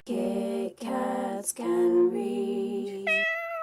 Kit Kats can read.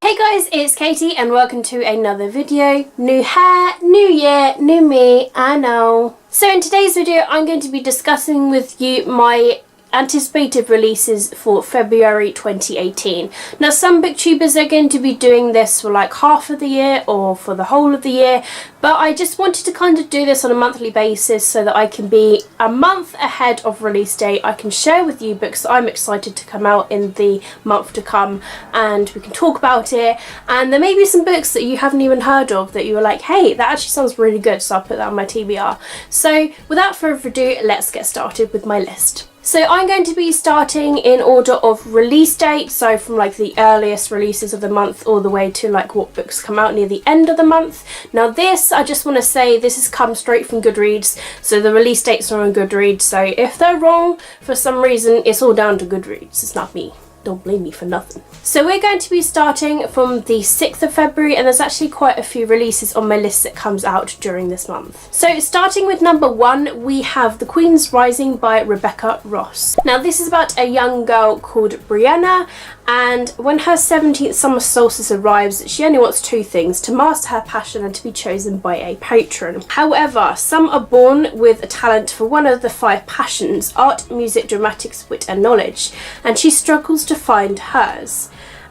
Hey guys, it's Katie and welcome to another video. New hair, new year, new me, I know. So in today's video I'm going to be discussing with you my anticipated releases for February 2018. Now some booktubers are going to be doing this for like half of the year or for the whole of the year, but I just wanted to kind of do this on a monthly basis so that I can be a month ahead of release date. I can share with you books that I'm excited to come out in the month to come and we can talk about it, and there may be some books that you haven't even heard of that you were like, hey, that actually sounds really good, so I'll put that on my TBR. So without further ado, let's get started with my list. So I'm going to be starting in order of release date, so from like the earliest releases of the month all the way to like what books come out near the end of the month. Now this, I just want to say, this has come straight from Goodreads, so the release dates are on Goodreads, so if they're wrong for some reason, it's all down to Goodreads, it's not me. Don't blame me for nothing. So we're going to be starting from the 6th of February, and there's actually quite a few releases on my list that comes out during this month. So starting with number 1, we have The Queen's Rising by Rebecca Ross. Now this is about a young girl called Brianna, and when her 17th summer solstice arrives, she only wants 2 things: to master her passion and to be chosen by a patron. However, some are born with a talent for one of the 5 passions: art, music, dramatics, wit and knowledge, and she struggles to find hers,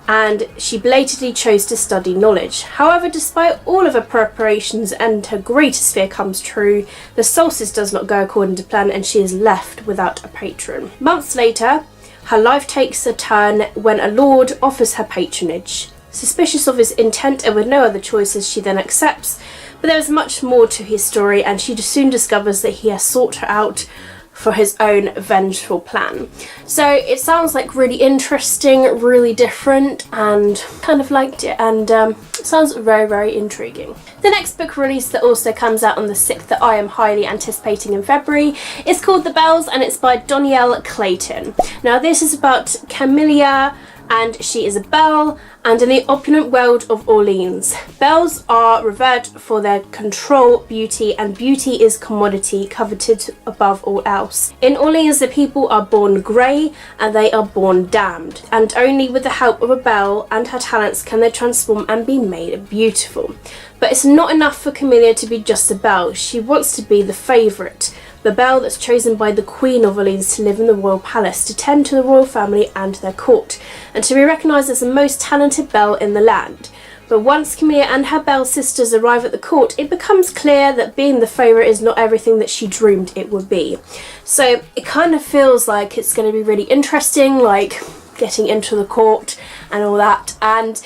and she belatedly chose to study knowledge. However, despite all of her preparations and her greatest fear comes true, the solstice does not go according to plan and she is left without a patron. Months later, her life takes a turn when a lord offers her patronage. Suspicious of his intent and with no other choices, she then accepts, but there is much more to his story and she soon discovers that he has sought her out for his own vengeful plan. So it sounds like really interesting, really different, and kind of liked it, and it sounds very, very intriguing. The next book release that also comes out on the 6th that I am highly anticipating in February is called The Bells, and it's by Donielle Clayton. Now this is about Camilla, and she is a belle, and in the opulent world of Orleans, belles are revered for their control, beauty, and beauty is commodity coveted above all else. In Orleans, the people are born grey and they are born damned, and only with the help of a belle and her talents can they transform and be made beautiful. But it's not enough for Camilla to be just a belle. She wants to be the favourite, the belle that's chosen by the Queen of Orleans to live in the royal palace, to tend to the royal family and their court, and to be recognised as the most talented belle in the land. But once Camilla and her belle sisters arrive at the court, it becomes clear that being the favourite is not everything that she dreamed it would be. So it kind of feels like it's going to be really interesting, like getting into the court and all that, and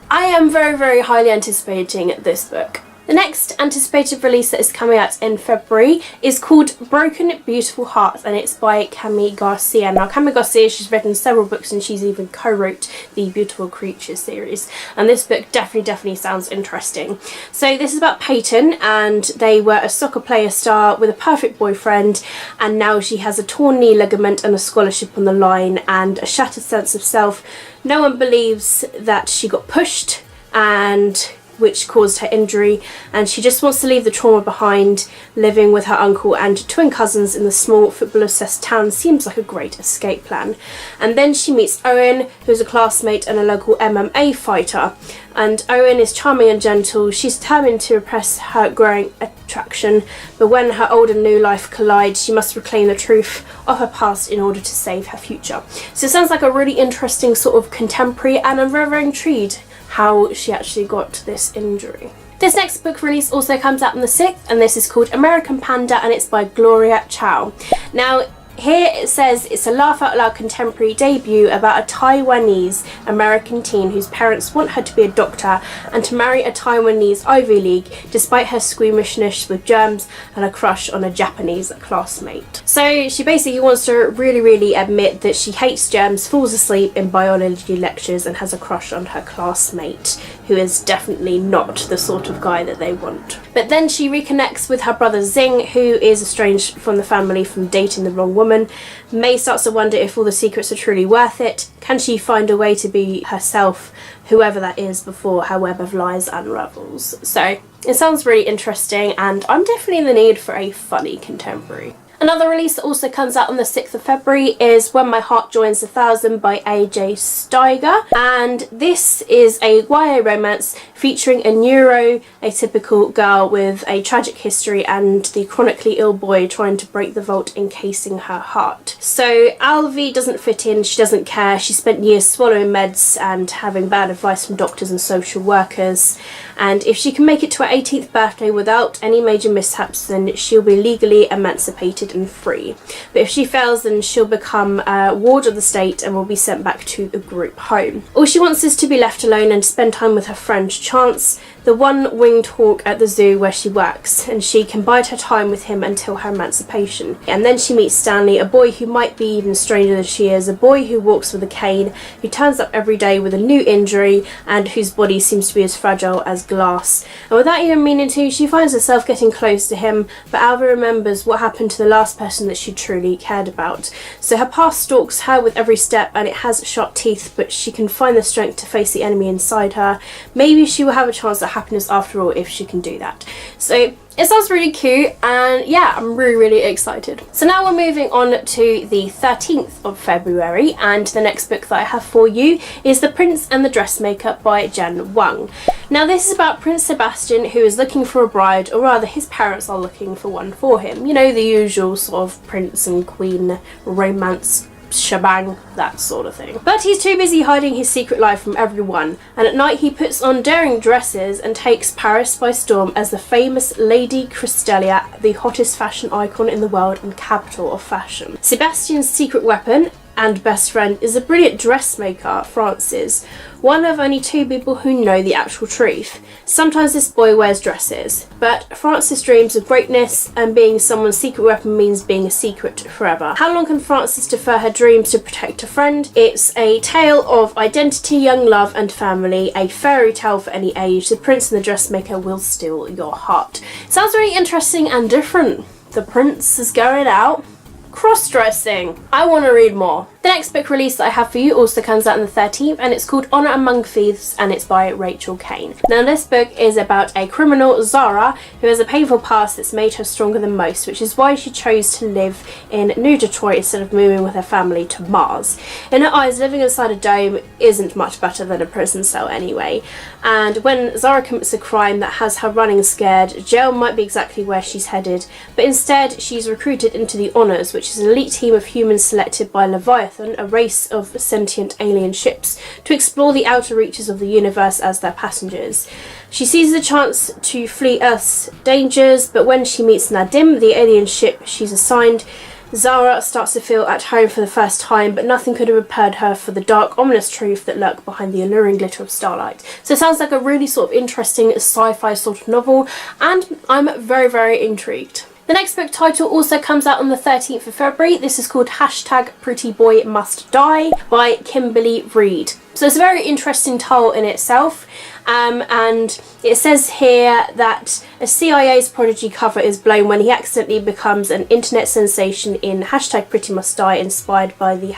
I am very, very highly anticipating this book. The next anticipated release that is coming out in February is called Broken Beautiful Hearts, and it's by Cami Garcia. Now Cami Garcia, she's written several books and she's even co-wrote the Beautiful Creatures series, and this book definitely sounds interesting. So this is about Peyton, and they were a soccer player star with a perfect boyfriend, and now she has a torn knee ligament and a scholarship on the line and a shattered sense of self. No one believes that she got pushed, and which caused her injury, and she just wants to leave the trauma behind. Living with her uncle and twin cousins in the small football-obsessed town seems like a great escape plan. And then she meets Owen, who's a classmate and a local MMA fighter. And Owen is charming and gentle. She's determined to repress her growing attraction, but when her old and new life collide, she must reclaim the truth of her past in order to save her future. So it sounds like a really interesting sort of contemporary, and I'm very, very intrigued how she actually got this injury. This next book release also comes out on the 6th, and this is called American Panda, and it's by Gloria Chow. Now here it says it's a laugh out loud contemporary debut about a Taiwanese American teen whose parents want her to be a doctor and to marry a Taiwanese Ivy League despite her squeamishness with germs and a crush on a Japanese classmate. So she basically wants to really admit that she hates germs, falls asleep in biology lectures and has a crush on her classmate, who is definitely not the sort of guy that they want. But then she reconnects with her brother Zing, who is estranged from the family from dating the wrong woman. May starts to wonder if all the secrets are truly worth it. Can she find a way to be herself, whoever that is, before her web of lies unravels? So it sounds really interesting, and I'm definitely in the need for a funny contemporary. Another release that also comes out on the 6th of February is When My Heart Joins the Thousand by AJ Steiger, and this is a YA romance featuring a neuroatypical girl with a tragic history and the chronically ill boy trying to break the vault encasing her heart. So Alvy doesn't fit in, she doesn't care, she spent years swallowing meds and having bad advice from doctors and social workers, and if she can make it to her 18th birthday without any major mishaps, then she'll be legally emancipated and free. But if she fails, then she'll become a ward of the state and will be sent back to the group home. All she wants is to be left alone and spend time with her friend Chance, the one-winged hawk at the zoo where she works, and she can bide her time with him until her emancipation. And then she meets Stanley, a boy who might be even stranger than she is, a boy who walks with a cane, who turns up every day with a new injury, and whose body seems to be as fragile as glass. And without even meaning to, she finds herself getting close to him, but Alvy remembers what happened to the last person that she truly cared about. So her past stalks her with every step, and it has sharp teeth, but she can find the strength to face the enemy inside her. Maybe she will have a chance at happiness after all if she can do that. So it sounds really cute, and yeah, I'm really excited. So now we're moving on to the 13th of February, and the next book that I have for you is The Prince and the Dressmaker by Jen Wang. Now this is about Prince Sebastian, who is looking for a bride, or rather his parents are looking for one for him. You know, the usual sort of prince and queen romance shebang, that sort of thing. But he's too busy hiding his secret life from everyone, and at night he puts on daring dresses and takes Paris by storm as the famous Lady Cristelia, the hottest fashion icon in the world and capital of fashion. Sebastian's secret weapon and best friend is a brilliant dressmaker, Francis, one of only two people who know the actual truth. Sometimes this boy wears dresses, but Francis dreams of greatness, and being someone's secret weapon means being a secret forever. How long can Francis defer her dreams to protect a friend? It's a tale of identity, young love and family, a fairy tale for any age. The Prince and the Dressmaker will steal your heart. Sounds really interesting and different. The prince is going out cross-dressing. I want to read more. The next book release that I have for you also comes out on the 13th, and it's called Honor Among Thieves, and it's by Rachel Kane. Now this book is about a criminal, Zara, who has a painful past that's made her stronger than most, which is why she chose to live in New Detroit instead of moving with her family to Mars. In her eyes, living inside a dome isn't much better than a prison cell anyway, and when Zara commits a crime that has her running scared, jail might be exactly where she's headed, but instead she's recruited into the Honors, which is an elite team of humans selected by Leviathan, a race of sentient alien ships, to explore the outer reaches of the universe as their passengers. She seizes a chance to flee Earth's dangers, but when she meets Nadim, the alien ship she's assigned, Zara starts to feel at home for the first time, but nothing could have prepared her for the dark, ominous truth that lurk behind the alluring glitter of starlight. So it sounds like a really sort of interesting sci-fi sort of novel, and I'm very intrigued. The next book title also comes out on the 13th of February. This is called Pretty Boy Must Die by Kimberly Reed. So it's a very interesting title in itself, and it says here that a CIA's prodigy cover is blown when he accidentally becomes an internet sensation in Pretty Must Die, inspired by the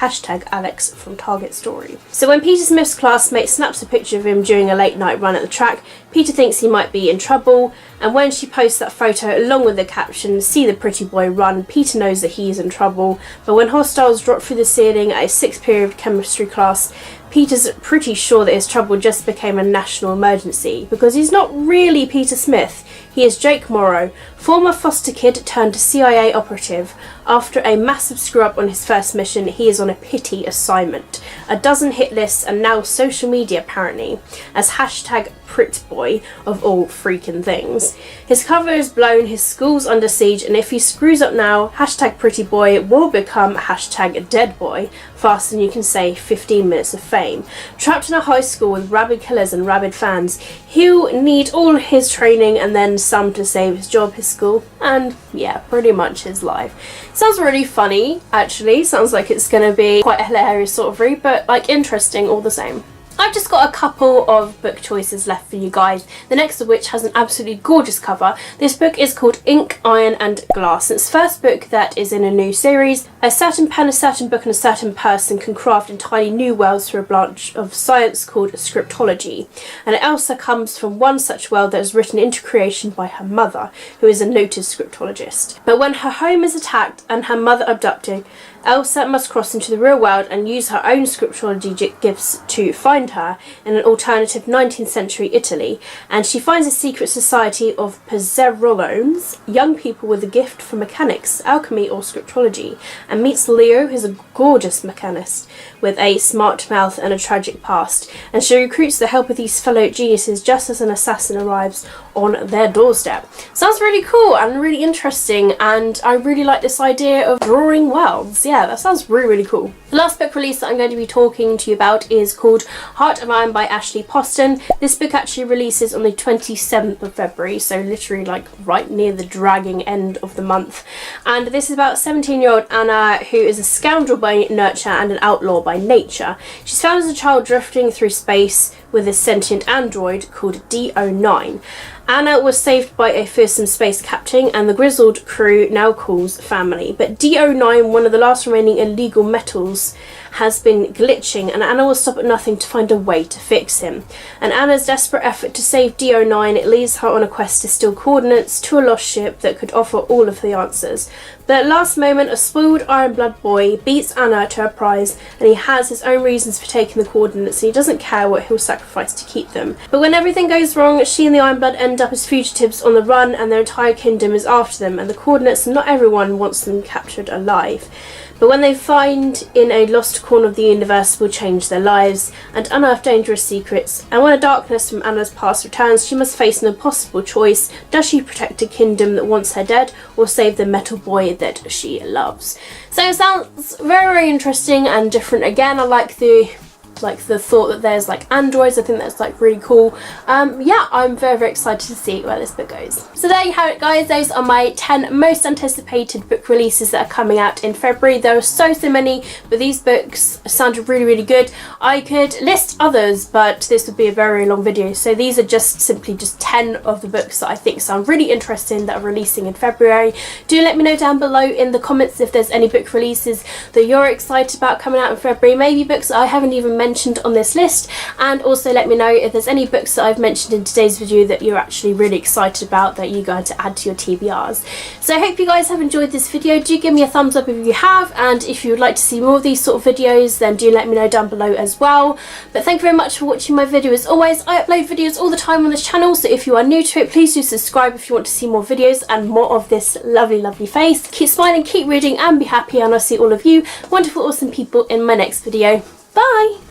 Alex from Target Story. So when Peter Smith's classmate snaps a picture of him during a late night run at the track, Peter thinks he might be in trouble, and when she posts that photo along with the caption, "See the pretty boy run," Peter knows that he is in trouble. But when hostiles drop through the ceiling at a 6th period chemistry class, Peter's pretty sure that his trouble just became a national emergency, because he's not really Peter Smith. He is Jake Morrow, former foster kid turned CIA operative. After a massive screw-up on his first mission, he is on a pity assignment. A dozen hit lists, and now social media apparently, as #Pritboy of all freaking things. His cover is blown, his school's under siege, and if he screws up now, #Prettyboy will become #Deadboy, faster than you can say 15 minutes of fame. Trapped in a high school with rabid killers and rabid fans, he'll need all his training and then some to save his job, his school, and yeah, pretty much his life. Sounds really funny, actually. Sounds like it's gonna be quite a hilarious sort of read, but like interesting all the same. I've just got a couple of book choices left for you guys, the next of which has an absolutely gorgeous cover. This book is called Ink, Iron and Glass. It's the first book that is in a new series. A certain pen, a certain book and a certain person can craft entirely new worlds through a branch of science called scriptology. And Elsa comes from one such world that was written into creation by her mother, who is a noted scriptologist. But when her home is attacked and her mother abducted, Elsa must cross into the real world and use her own scriptology gifts to find her in an alternative 19th century Italy, and she finds a secret society of Pezzerollones, young people with a gift for mechanics, alchemy or scriptology, and meets Leo, who's a gorgeous mechanist with a smart mouth and a tragic past, and she recruits the help of these fellow geniuses just as an assassin arrives on their doorstep. Sounds really cool and really interesting, and I really like this idea of drawing worlds. Yeah, that sounds really, really cool. The last book release that I'm going to be talking to you about is called Heart of Iron by Ashley Poston. This book actually releases on the 27th of February, so literally like right near the dragging end of the month. And this is about 17-year-old Anna, who is a scoundrel by nurture and an outlaw by nature. She's found as a child drifting through space with a sentient android called D09. Anna was saved by a fearsome space captain, and the grizzled crew now calls family. But D09, one of the last remaining illegal metals, has been glitching, and Anna will stop at nothing to find a way to fix him. And Anna's desperate effort to save D09 leads her on a quest to steal coordinates to a lost ship that could offer all of the answers. But at last moment, a spoiled Ironblood boy beats Anna to her prize, and he has his own reasons for taking the coordinates, and he doesn't care what he'll sacrifice to keep them. But when everything goes wrong, she and the Ironblood end up as fugitives on the run, and their entire kingdom is after them, and the coordinates, not everyone wants them captured alive. But when they find in a lost corner of the universe will change their lives and unearth dangerous secrets, and when a darkness from Anna's past returns, she must face an impossible choice. Does she protect a kingdom that wants her dead, or save the metal boy that she loves? So it sounds very, very interesting and different. Again, I like the thought that there's like androids. I think that's like really cool. Yeah, I'm very, very excited to see where this book goes. So there you have it, guys. Those are my 10 most anticipated book releases that are coming out in February. There are so many, but these books sounded really, really good. I could list others, but this would be a very long video. So these are just simply 10 of the books that I think sound really interesting that are releasing in February. Do let me know down below in the comments if there's any book releases that you're excited about coming out in February. Maybe books that I haven't even mentioned on this list, and also let me know if there's any books that I've mentioned in today's video that you're actually really excited about that you're going to add to your TBRs. So I hope you guys have enjoyed this video. Do give me a thumbs up if you have, and if you would like to see more of these sort of videos, then do let me know down below as well. But thank you very much for watching my video. As always, I upload videos all the time on this channel, so if you are new to it, please do subscribe if you want to see more videos and more of this lovely, lovely face. Keep smiling, keep reading and be happy, and I'll see all of you wonderful, awesome people in my next video. Bye!